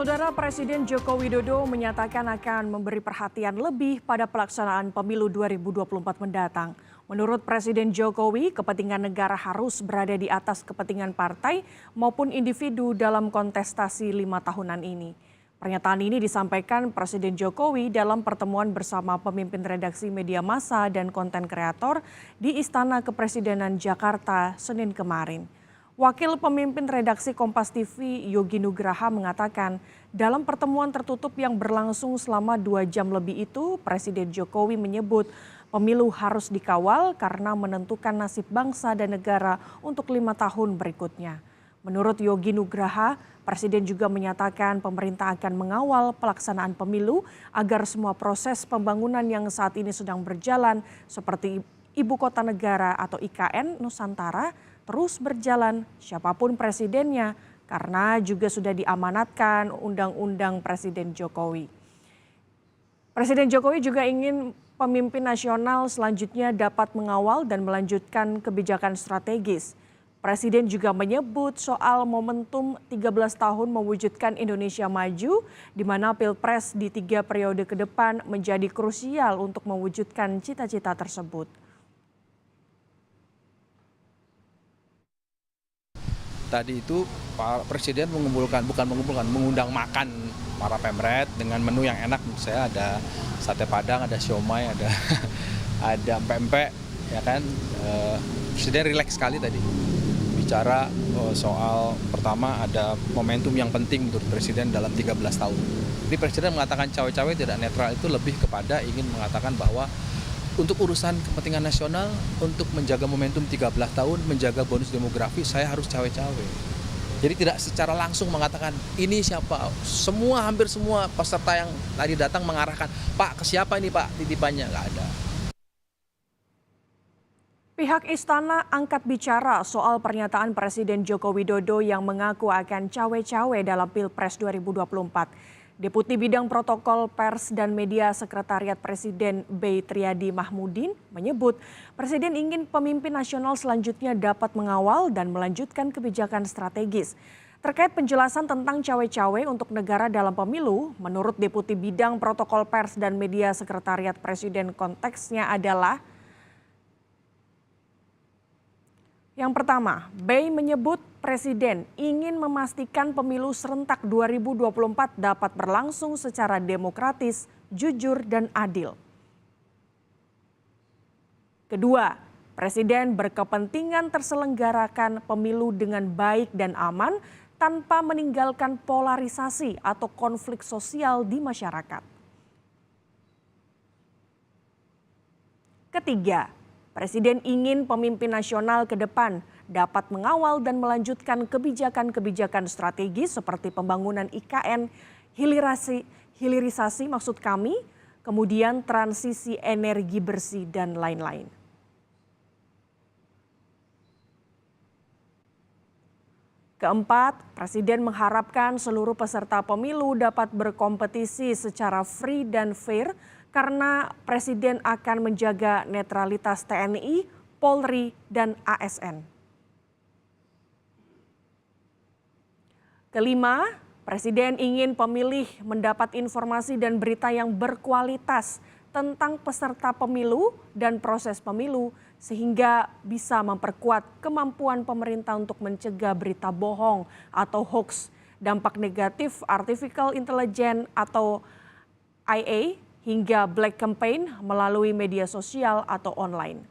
Saudara Presiden Joko Widodo menyatakan akan memberi perhatian lebih pada pelaksanaan pemilu 2024 mendatang. Menurut Presiden Jokowi, kepentingan negara harus berada di atas kepentingan partai maupun individu dalam kontestasi 5 tahunan ini. Pernyataan ini disampaikan Presiden Jokowi dalam pertemuan bersama pemimpin redaksi media massa dan konten kreator di Istana Kepresidenan Jakarta Senin kemarin. Wakil pemimpin redaksi Kompas TV Yogi Nugraha mengatakan dalam pertemuan tertutup yang berlangsung selama 2 jam lebih itu Presiden Jokowi menyebut pemilu harus dikawal karena menentukan nasib bangsa dan negara untuk 5 tahun berikutnya. Menurut Yogi Nugraha, Presiden juga menyatakan pemerintah akan mengawal pelaksanaan pemilu agar semua proses pembangunan yang saat ini sedang berjalan seperti Ibu Kota Negara atau IKN Nusantara terus berjalan siapapun presidennya karena juga sudah diamanatkan Undang-Undang Presiden Jokowi. Presiden Jokowi juga ingin pemimpin nasional selanjutnya dapat mengawal dan melanjutkan kebijakan strategis. Presiden juga menyebut soal momentum 13 tahun mewujudkan Indonesia maju, di mana Pilpres di 3 periode ke depan menjadi krusial untuk mewujudkan cita-cita tersebut. Tadi itu Pak Presiden mengundang makan para pemret dengan menu yang enak. Menurut saya ada sate padang, ada siomay, ada pempek, ya kan. Presiden rileks sekali tadi bicara soal pertama ada momentum yang penting menurut Presiden dalam 13 tahun. Jadi Presiden mengatakan cawe-cawe tidak netral itu lebih kepada ingin mengatakan bahwa untuk urusan kepentingan nasional, untuk menjaga momentum 13 tahun, menjaga bonus demografi, saya harus cawe-cawe. Jadi tidak secara langsung mengatakan ini siapa. Hampir semua peserta yang tadi datang mengarahkan, Pak ke siapa ini Pak, titipannya nggak ada. Pihak istana angkat bicara soal pernyataan Presiden Joko Widodo yang mengaku akan cawe-cawe dalam Pilpres 2024. Deputi Bidang Protokol Pers dan Media Sekretariat Presiden B. Triadi Mahmudin menyebut Presiden ingin pemimpin nasional selanjutnya dapat mengawal dan melanjutkan kebijakan strategis. Terkait penjelasan tentang cawe-cawe untuk negara dalam pemilu, menurut Deputi Bidang Protokol Pers dan Media Sekretariat Presiden konteksnya adalah yang pertama, Bey menyebut Presiden ingin memastikan pemilu serentak 2024 dapat berlangsung secara demokratis, jujur, dan adil. Kedua, Presiden berkepentingan terselenggarakan pemilu dengan baik dan aman tanpa meninggalkan polarisasi atau konflik sosial di masyarakat. Ketiga, Presiden ingin pemimpin nasional ke depan dapat mengawal dan melanjutkan kebijakan-kebijakan strategis seperti pembangunan IKN, hilirisasi maksud kami, kemudian transisi energi bersih dan lain-lain. Keempat, Presiden mengharapkan seluruh peserta pemilu dapat berkompetisi secara free dan fair karena Presiden akan menjaga netralitas TNI, Polri, dan ASN. Kelima, Presiden ingin pemilih mendapat informasi dan berita yang berkualitas tentang peserta pemilu dan proses pemilu sehingga bisa memperkuat kemampuan pemerintah untuk mencegah berita bohong atau hoax, dampak negatif artificial intelligence atau IA, hingga black campaign melalui media sosial atau online.